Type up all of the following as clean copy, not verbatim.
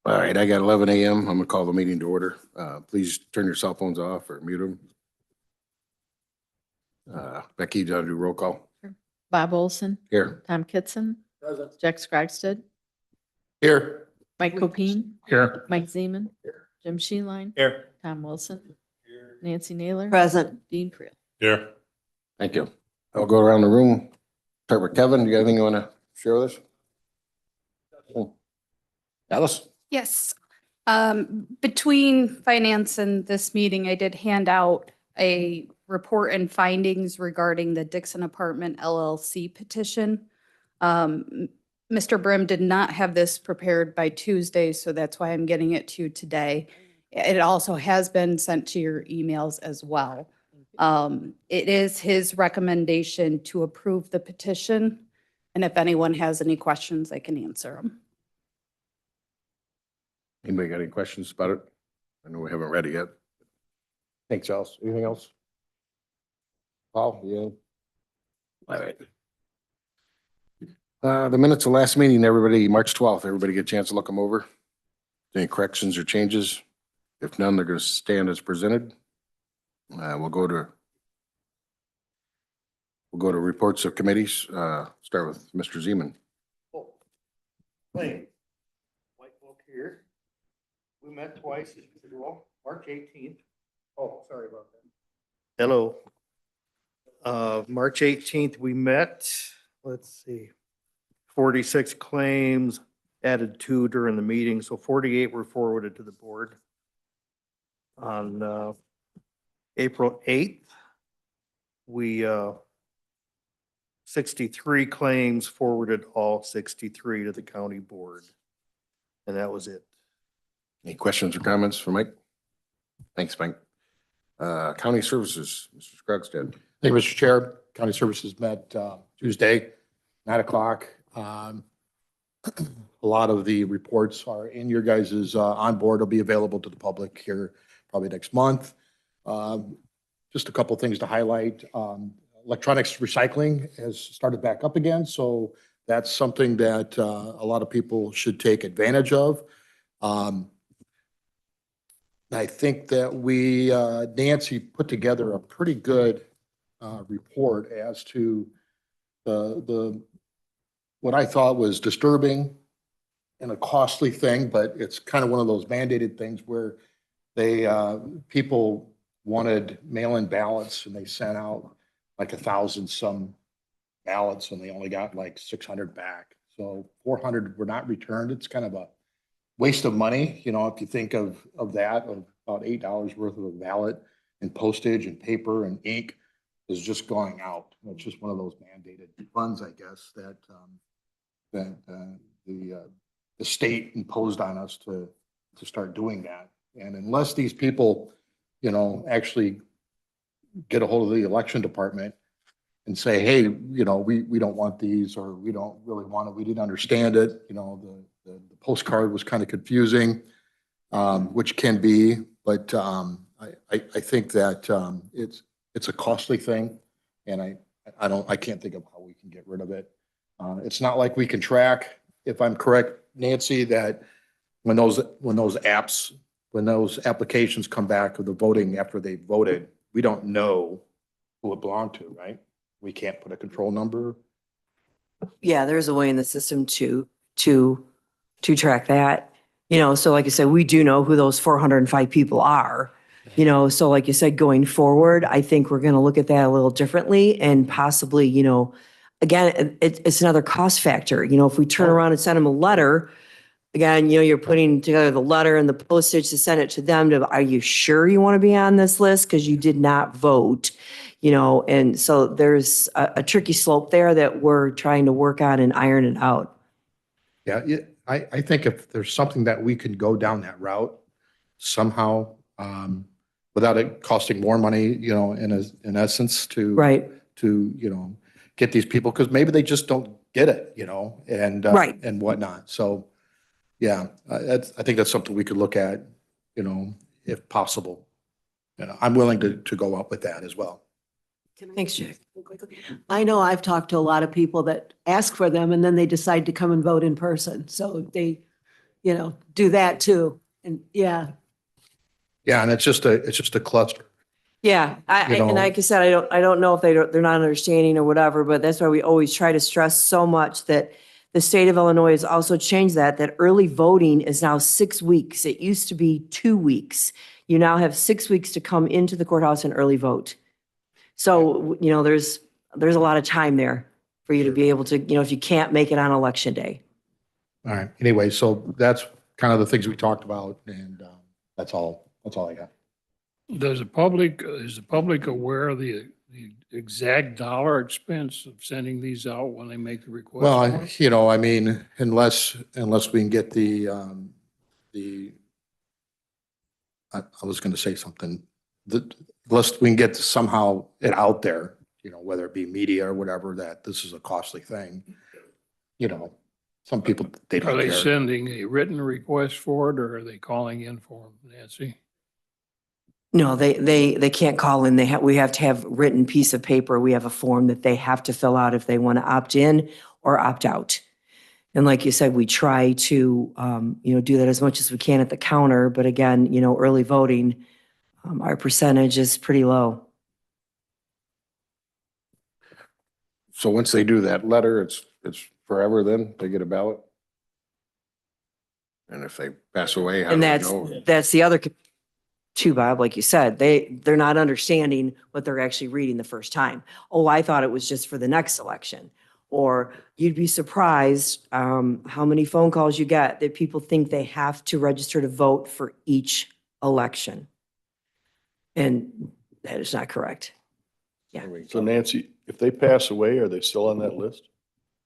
All right, I got 11 a.m. I'm gonna call the meeting to order. Please turn your cell phones off or mute them. Becky, do you want to do roll call? Bob Olson, Here. Tom Kitson, Jack Scragstead, Here. Mike Copine, Here. Mike Zeman, Jim Sheeline, Here. Tom Wilson, Nancy Naylor. Present. Dean Creel. Here. Thank you. I'll go around the room. Start with Kevin. Do you got anything you want to share with us? Alice? Yes. Between finance and this meeting, I did hand out a report and findings regarding the Dixon Apartment LLC petition. Mr. Brim did not have this prepared by Tuesday, so that's why I'm getting it to you today. It also has been sent to your emails as well. It is his recommendation to approve the petition. And if anyone has any questions, I can answer them. Anybody got any questions about it? I know we haven't read it yet. Thanks, Alice. Anything else? Paul, yeah. All right. The minutes of last meeting, everybody, March 12th, everybody get a chance to look them over. Any corrections or changes? If none, they're going to stand as presented. We'll go to reports of committees. Start with Mr. Zeman. Wait, White Book here. We met twice, well, March 18th. Oh, sorry about that. Hello. March 18th, we met, let's see, 46 claims, added 2 during the meeting, so 48 were forwarded to the board. On April 8th, we 63 claims forwarded, all 63 to the county board. And that was it. Any questions or comments for Mike? Thanks, Mike. County Services, Mr. Scrugstead. Thank you, Mr. Chair. County Services met Tuesday, 9:00. A lot of the reports are in your guys' on board. Will be available to the public here probably next month. Just a couple things to highlight. Electronics recycling has started back up again, so that's something that a lot of people should take advantage of. I think that Nancy put together a pretty good report as to what I thought was disturbing and a costly thing, but it's kind of one of those mandated things where people wanted mail-in ballots and they sent out like 1,000 some ballots and they only got like 600 back. So 400 were not returned. It's kind of a waste of money, if you think of that, of about $8 worth of a ballot and postage and paper and ink is just going out. It's just one of those mandated funds, I guess, that the state imposed on us to start doing that. And unless these people, actually get a hold of the election department and say, hey, we don't want these, or we don't really want it. We didn't understand it. The postcard was kind of confusing, which can be, but I think that it's a costly thing, and I can't think of how we can get rid of it. It's not like we can track, if I'm correct, Nancy, that when those applications come back of the voting after they voted, we don't know who it belonged to, right? We can't put a control number. Yeah, there's a way in the system to track that. So like I said, we do know who those 405 people are. So like you said, going forward, I think we're going to look at that a little differently and possibly, again, it's another cost factor. If we turn around and send them a letter, again, you're putting together the letter and the postage to send it to them are you sure you want to be on this list? Because you did not vote, and so there's a tricky slope there that we're trying to work on and iron it out. Yeah, I think if there's something that we can go down that route somehow, without it costing more money, in essence to Right. Get these people, because maybe they just don't get it, and Right. and whatnot. So, yeah, I think that's something we could look at, if possible. I'm willing to go up with that as well. Thanks, Jack. I know I've talked to a lot of people that ask for them and then they decide to come and vote in person. So do that too. And yeah, Yeah, and it's just a cluster. Yeah, You and know. like I said, I don't know if they're not understanding or whatever, but that's why we always try to stress so much that the state of Illinois has also changed that early voting is now 6 weeks. It used to be 2 weeks. You now have 6 weeks to come into the courthouse and early vote. So, there's a lot of time there for you to be able to, if you can't make it on election day. All right. Anyway, so that's kind of the things we talked about, and that's all I got. Is the public aware of the exact dollar expense of sending these out when they make the request? Well, for it? I mean, unless we can get I was going to say something, unless we can get somehow it out there, whether it be media or whatever, that this is a costly thing. Some people, they Are don't they care. sending a written request for it, or are they calling in for them, Nancy? No, they can't call in. We have to have written piece of paper. We have a form that they have to fill out if they want to opt in or opt out. And like you said, we try to, do that as much as we can at the counter. But again, early voting, our percentage is pretty low. So once they do that letter, it's forever then, they get a ballot? And if they pass away, how do And we that's, know? that's the other too, Bob, like you said, they're not understanding what they're actually reading the first time. Oh, I thought it was just for the next election. Or you'd be surprised how many phone calls you get that people think they have to register to vote for each election. And that is not correct. So Nancy, if they pass away, are they still on that list?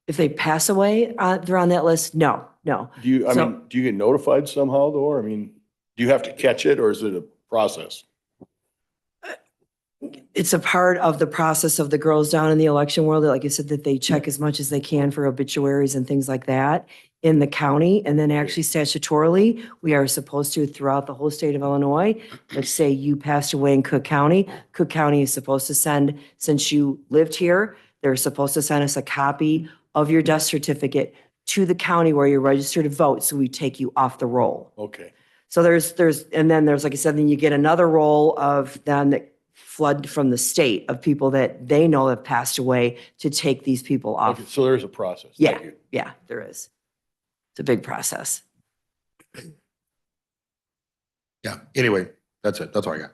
If they pass away, they're on that list? No. Do you get notified somehow though? Or, I mean, do you have to catch it or is it a process? It's a part of the process of the girls down in the election world, like I said, that they check as much as they can for obituaries and things like that in the county. And then actually statutorily, we are supposed to throughout the whole state of Illinois, let's say you passed away in Cook County is supposed to send, since you lived here, they're supposed to send us a copy of your death certificate to the county where you're registered to vote. So we take you off the roll. Okay. So and then there's, like I said, then you get another roll of them that flood from the state of people that they know have passed away to take these people off. Okay, so there's a process. Yeah, Thank you. yeah, there is. It's a big process. Yeah. Anyway, that's it. That's all I got.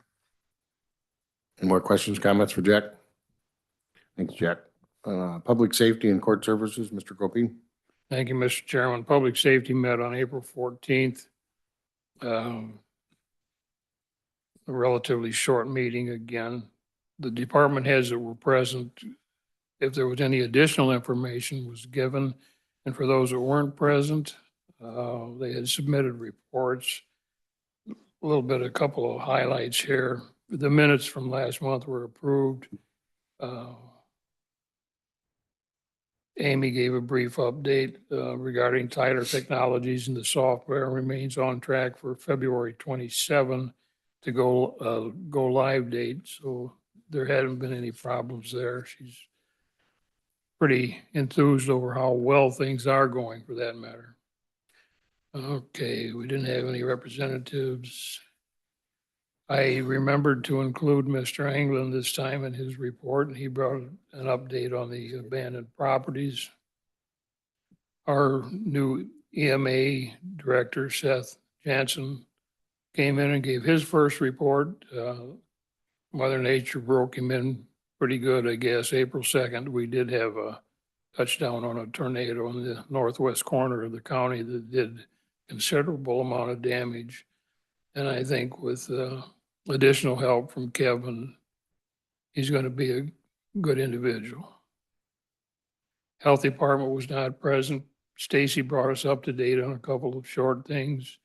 Any more questions, comments for Jack? Thanks, Jack. Public Safety and Court Services, Mr. Gopine. Thank you, Mr. Chairman. Public Safety met on April 14th. A relatively short meeting again. The department heads that were present, if there was any additional information was given. And for those that weren't present, they had submitted reports. A couple of highlights here. The minutes from last month were approved. Amy gave a brief update regarding Tyler Technologies, and the software remains on track for February 27 to go live date. So there hadn't been any problems there. She's pretty enthused over how well things are going, for that matter. Okay, we didn't have any representatives. I remembered to include Mr. Anglin this time in his report, and he brought an update on the abandoned properties. Our new EMA director, Seth Jansen, came in and gave his first report. Mother Nature broke him in pretty good, I guess. April 2nd, we did have a touchdown on a tornado in the northwest corner of the county that did considerable amount of damage. And I think with additional help from Kevin, he's going to be a good individual. Health Department was not present. Stacy brought us up to date on a couple of short things.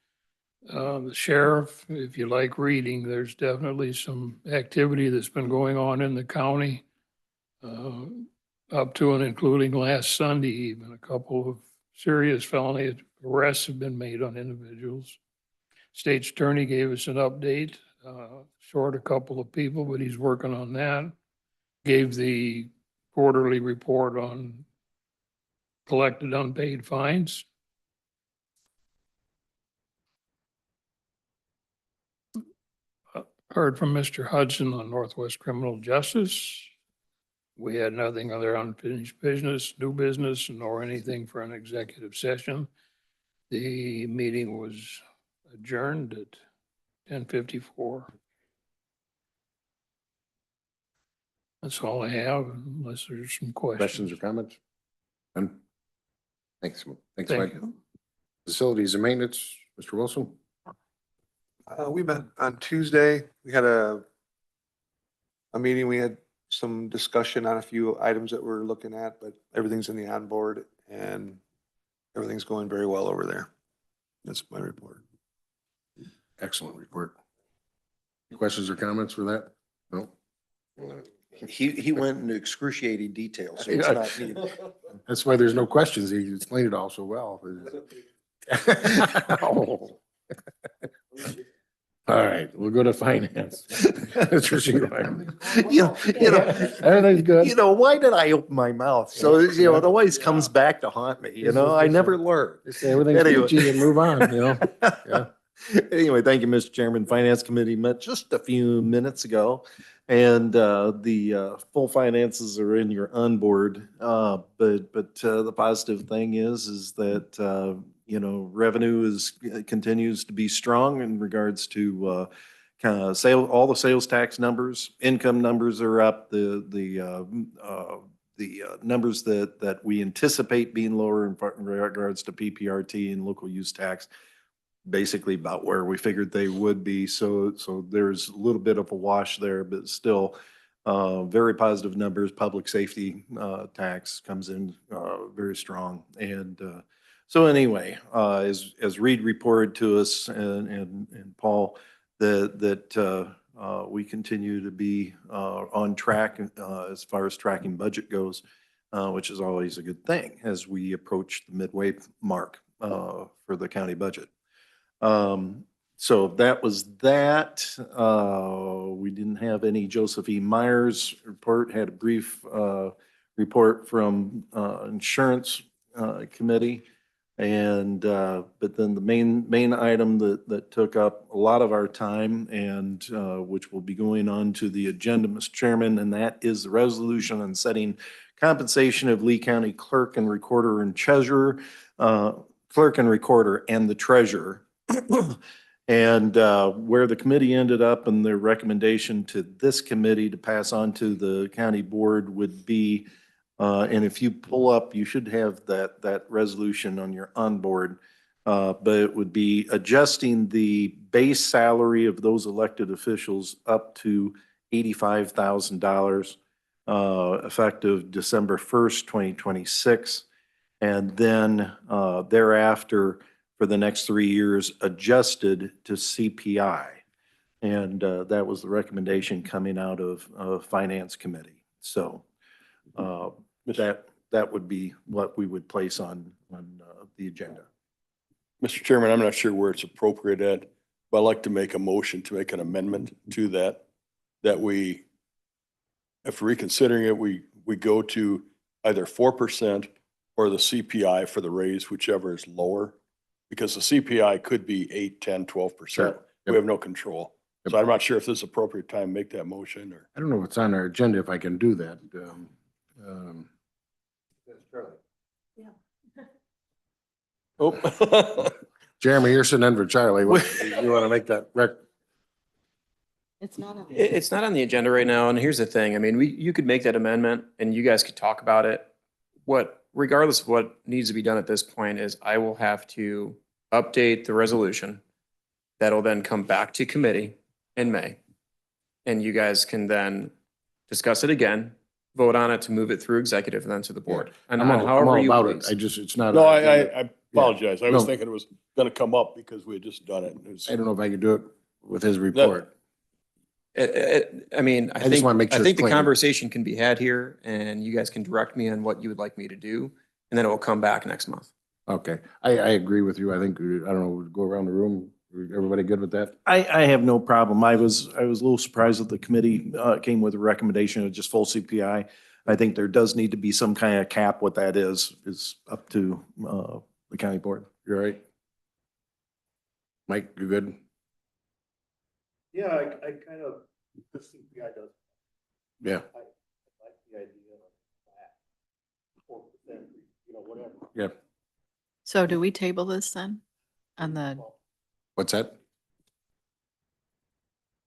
The sheriff, if you like reading, there's definitely some activity that's been going on in the county, up to and including last Sunday, even a couple of serious felony arrests have been made on individuals. State's attorney gave us an update, short a couple of people, but he's working on that. Gave the quarterly report on collected unpaid fines. Heard from Mr. Hudson on Northwest Criminal Justice. We had nothing other unfinished business, new business, nor anything for an executive session. The meeting was adjourned at 10:54. That's all I have, unless there's some Questions questions. or comments? None? Thanks. Thanks, Thank Mike. you. Facilities and maintenance, Mr. Wilson? We met on Tuesday. We had a meeting. We had some discussion on a few items that we're looking at, but everything's in the onboard and everything's going very well over there. That's my report. Excellent report. Questions or comments for that? No? He went into excruciating detail, so it's not needed. That's why there's no questions. He explained it all so well. All right, we'll go to finance. Mr. Sheehan. Everything's good. Why did I open my mouth? So, it always comes back to haunt me, I never learn. Just say everything's Anyway. peachy and move on, Yeah. Anyway, thank you, Mr. Chairman. Finance Committee met just a few minutes ago. And the full finances are in your onboard. But the positive thing is that, revenue continues to be strong in regards to kind of all the sales tax numbers, income numbers are up, the numbers that we anticipate being lower in regards to PPRT and local use tax, basically about where we figured they would be. So there's a little bit of a wash there, but still very positive numbers. Public safety tax comes in very strong. And so anyway, as Reed reported to us and Paul, that we continue to be on track as far as tracking budget goes, which is always a good thing as we approach the midway mark for the county budget. So that was that. We didn't have any Joseph E. Myers report, had a brief report from insurance committee. And but then the main item that took up a lot of our time and which will be going on to the agenda, Mr. Chairman, and that is the resolution on setting compensation of Lee County clerk and recorder and treasurer, clerk and recorder and the treasurer. And where the committee ended up and their recommendation to this committee to pass on to the county board would be, and if you pull up, you should have that resolution on your onboard, but it would be adjusting the base salary of those elected officials up to $85,000 effective December 1st, 2026. And then thereafter, for the next 3 years, adjusted to CPI. And that was the recommendation coming out of Finance Committee. So that would be what we would place on the agenda. Mr. Chairman, I'm not sure where it's appropriate at, but I'd like to make a motion to make an amendment to that we, if reconsidering it, we go to either 4% or the CPI for the raise, whichever is lower. Because the CPI could be 8, 10, 12%. Sure. We have no control. So I'm not sure if this is appropriate time to make that motion or. I don't know what's on our agenda if I can do that. Oh. Jeremy, you're sitting in for Charlie. You want to make that It's not on. It's not on the agenda right now, and here's the thing, I mean, you could make that amendment and you guys could talk about it. Regardless of what needs to be done at this point is I will have to update the resolution. That'll then come back to committee in May. And you guys can then discuss it again, vote on it to move it through executive and then to the board. And I'm all however you about it. please. It's not. No, I apologize. I was No. thinking it was gonna come up because we had just done it. I don't know if I could do it with his report. I mean, I just wanna make sure I think it's the clean. conversation can be had here and you guys can direct me on what you would like me to do. And then it will come back next month. Okay, I agree with you. I think, I don't know, go around the room. Everybody good with that? I have no problem. I was a little surprised that the committee came with a recommendation of just full CPI. I think there does need to be some kind of cap. What that is up to the county board. You're right. Mike, you good? Yeah, I kind of, the CPI does, Yeah, I like the idea of that. 4%, whatever. yeah. So do we table this then? On the, What's that?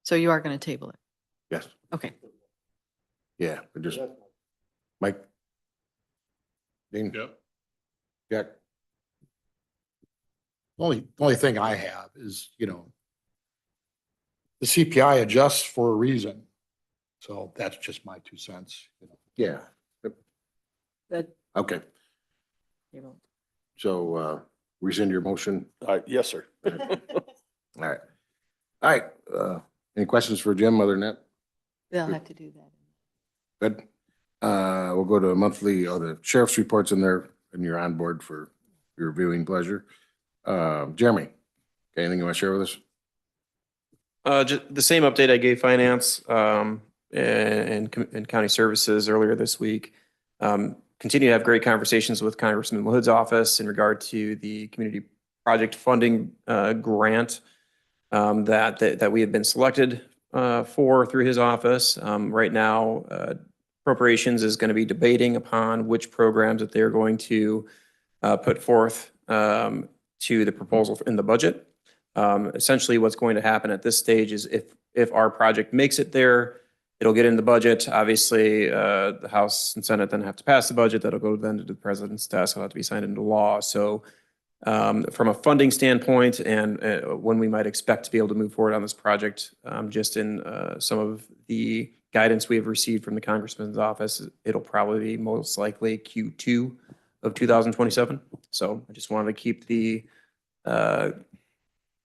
so you are going to table it? Yes, Okay. yeah, but just, That's Mike? Dean? Yep. Jack? Only thing I have is, the CPI adjusts for a reason. So that's just my 2 cents. Yeah, That, okay. So, rescind your motion. Yes, sir. All right. All right, any questions for Jim other than that? They'll have to do that. Good. We'll go to monthly, the sheriff's reports in there, and you're on board for your viewing pleasure. Jeremy, anything you want to share with us? Just the same update I gave finance, and county services earlier this week. Continue to have great conversations with Congressman Hood's office in regard to the community project funding, grant, that we have been selected, for through his office. Right now, appropriations is going to be debating upon which programs that they're going to, put forth, to the proposal in the budget. Essentially, what's going to happen at this stage is if our project makes it there, it'll get in the budget. Obviously, the House and Senate then have to pass the budget. That'll go then to the president's desk. It'll have to be signed into law. So from a funding standpoint and when we might expect to be able to move forward on this project, just in some of the guidance we have received from the congressman's office, it'll probably be most likely Q2 of 2027. So I just wanted to keep the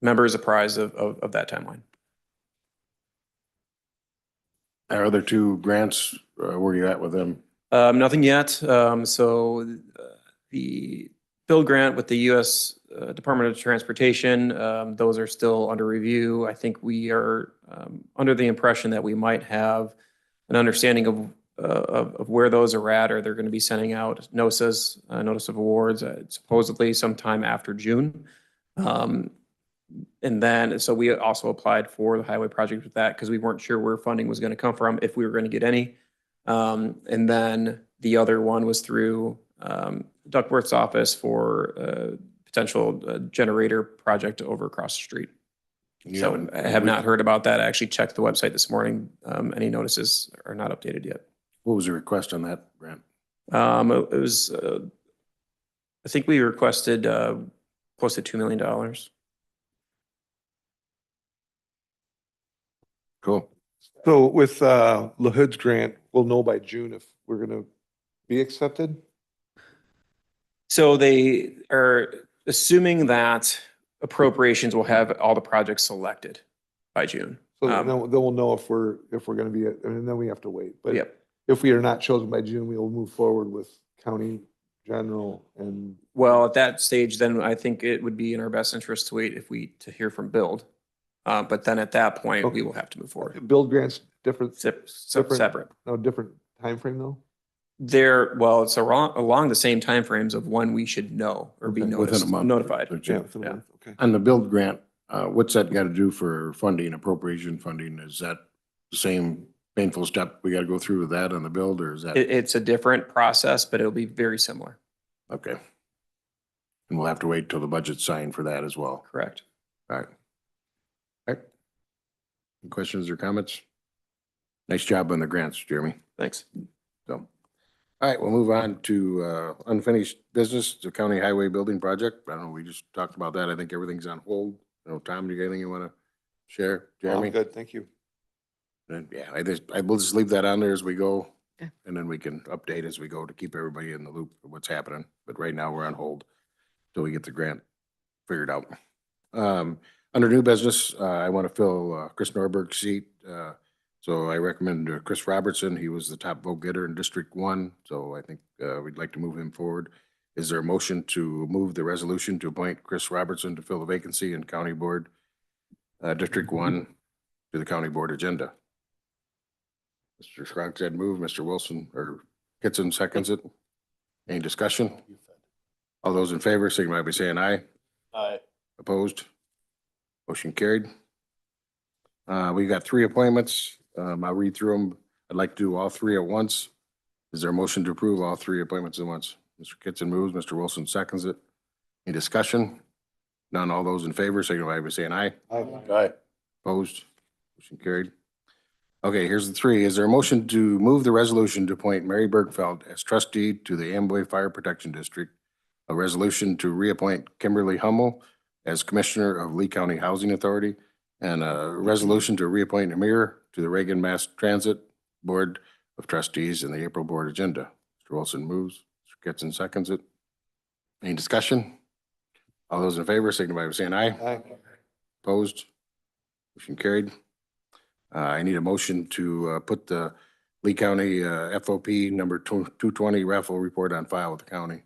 members apprised of that timeline. Our other two grants, where are you at with them? Nothing yet. So the build grant with the U.S. Department of Transportation, those are still under review. I think we are under the impression that we might have an understanding of where those are at, or they're going to be sending out NOSAs, notice of awards, supposedly sometime after June. And then, so we also applied for the highway project with that because we weren't sure where funding was going to come from, if we were going to get any. And then the other one was through Duckworth's office for potential generator project over across the street. So I have not heard about that. I actually checked the website this morning. Any notices are not updated yet. What was the request on that grant? It was, I think we requested close to $2 million. Cool. So with LaHood's grant, we'll know by June if we're gonna be accepted? So they are assuming that appropriations will have all the projects selected by June. So then we'll know if we're gonna be, and then we have to wait. But Yep. if we are not chosen by June, we'll move forward with county general and. Well, at that stage, then I think it would be in our best interest to wait to hear from Build. But then at that point, we will have to move forward. Build grants different, Separate. no, different timeframe though? It's along the same timeframes of when we should know or be Within a month. notified. Yeah, within a Yeah. month, okay. On the build grant, what's that got to do for funding, appropriation funding? Is that the same painful step we got to go through with that on the build, or is that? It's a different process, but it'll be very similar. Okay. And we'll have to wait till the budget's signed for that as well. Correct. All right. All right. Any questions or comments? Nice job on the grants, Jeremy. Thanks. So, all right, we'll move on to unfinished business, the county highway building project. I don't know, we just talked about that. I think everything's on hold. Tom, do you got anything you want to share? Jeremy? Good, thank you. And yeah, I will just leave that on there as we go. Okay. And then we can update as we go to keep everybody in the loop of what's happening. But right now, we're on hold till we get the grant figured out. Under new business, I want to fill Chris Norberg's seat. So I recommend Chris Robertson. He was the top vote getter in District 1. So I think we'd like to move him forward. Is there a motion to move the resolution to appoint Chris Robertson to fill the vacancy in County Board, District 1 to the County Board agenda? Mr. Schronk said move, Mr. Wilson or Kitson seconds it. Any discussion? All those in favor, signify by saying aye. Aye. Opposed? Motion carried. We got three appointments. I'll read through them. I'd like to do all three at once. Is there a motion to approve all three appointments at once? Mr. Kitson moves, Mr. Wilson seconds it. Any discussion? None. All those in favor, signify by saying aye. Aye. Opposed? Motion carried. Okay, here's the three. Is there a motion to move the resolution to appoint Mary Bergfeld as trustee to the Amboy Fire Protection District? A resolution to reappoint Kimberly Hummel as Commissioner of Lee County Housing Authority, and a resolution to reappoint Amir to the Reagan Mass Transit Board of Trustees in the April board agenda. Mr. Wilson moves, Mr. Kitson seconds it. Any discussion? All those in favor, signify by saying aye. Aye. Opposed? Motion carried. I need a motion to put the Lee County FOP number 220 raffle report on file with the county.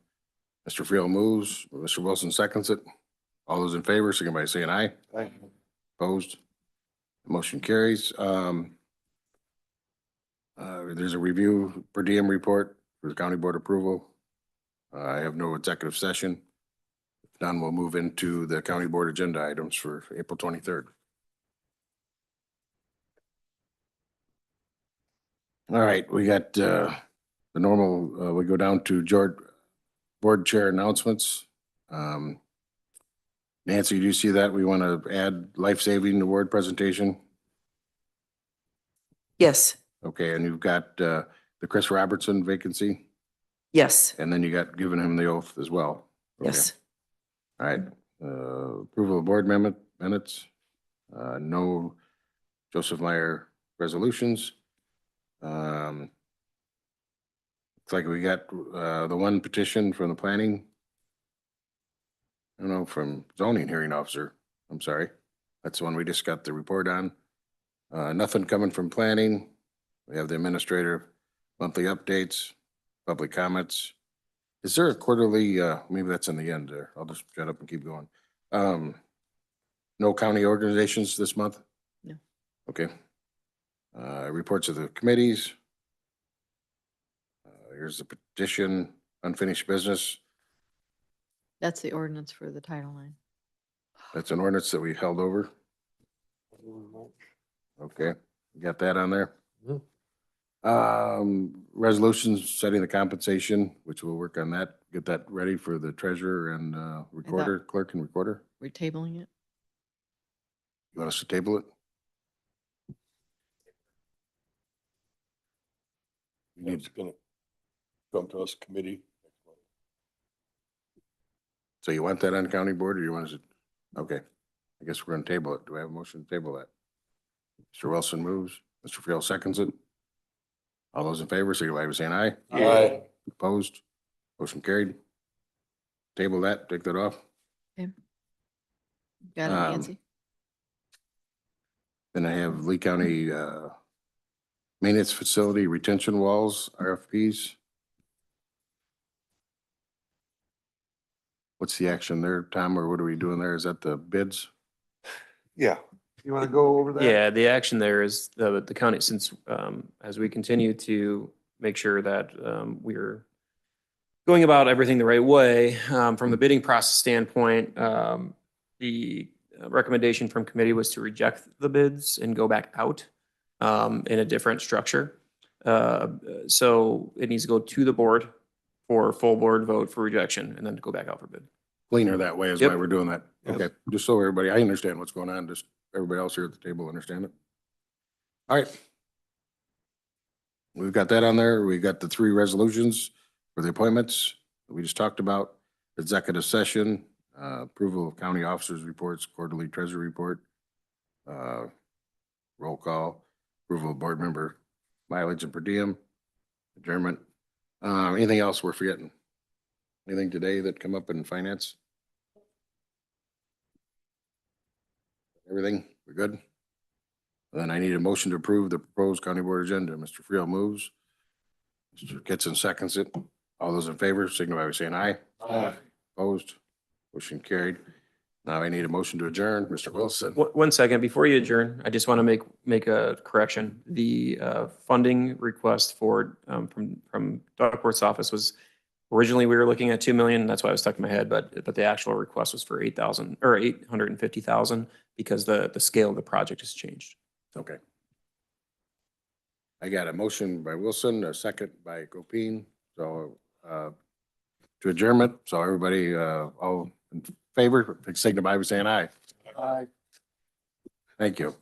Mr. Friel moves, Mr. Wilson seconds it. All those in favor, signify by saying aye. Aye. Opposed? Motion carries. There's a review per diem report for the county board approval. I have no executive session. If none, we'll move into the county board agenda items for April 23rd. All right, we got the normal, we go down to George, board chair announcements. Nancy, do you see that? We want to add life-saving award presentation. Yes, Okay, and you've got the Chris Robertson vacancy, yes, and then you got giving him the oath as well. Okay. yes. All right, approval of board minutes, no Joseph Meyer resolutions. Looks like we got the one petition from the planning. I don't know, from zoning hearing officer. I'm sorry. That's the one we just got the report on. Nothing coming from planning. We have the administrator monthly updates, public comments. Is there a quarterly, maybe that's in the end there. I'll just shut up and keep going. No county organizations this month? No. Okay. Reports of the committees. Here's the petition, unfinished business. That's the ordinance for the Title IX. That's an ordinance that we held over. Okay, you got that on there? Resolutions setting the compensation, which we'll work on that, get that ready for the treasurer and recorder, clerk and recorder. We're tabling it. You want us to table it? You need, It's gonna come to us committee. so you want that on county board or you want us to? Okay, I guess we're gonna table it. Do I have a motion to table that? Mr. Wilson moves, Mr. Friel seconds it. All those in favor, signify by saying aye. Aye. Opposed? Motion carried. Table that, take that off. Got it, Um, Nancy? Then I have Lee County maintenance facility retention walls, RFPs. What's the action there, Tom, or what are we doing there? Is that the bids? Yeah. You want to go over that? Yeah, the action there is the county, since as we continue to make sure that we're going about everything the right way, from the bidding process standpoint, the recommendation from committee was to reject the bids and go back out in a different structure. So it needs to go to the board for full board vote for rejection and then to go back out for bid. Cleaner that way is why Yep. we're doing that. Okay, just so everybody, I understand what's going on, just everybody else here at the table understand it. All right. We've got that on there. We got the three resolutions for the appointments that we just talked about. Executive session, approval of county officers' reports, quarterly treasury report, roll call, approval of board member mileage and per diem, adjournment. Anything else we're forgetting? Anything today that come up in finance? Everything? We're good? Then I need a motion to approve the proposed county board agenda. Mr. Friel moves. Mr. Kitson seconds it. All those in favor, signify by saying aye. Aye. Opposed? Motion carried. Now I need a motion to adjourn. Mr. Wilson. One second, before you adjourn, I just want to make a correction. The funding request for, from Duckworth's office was, originally we were looking at 2 million, that's why I was stuck in my head, but the actual request was for 8,000 or 850,000 because the scale of the project has changed. Okay. I got a motion by Wilson, a second by Gopine, so, to adjournment, so everybody, all in favor, signify by saying aye. Aye. Thank you.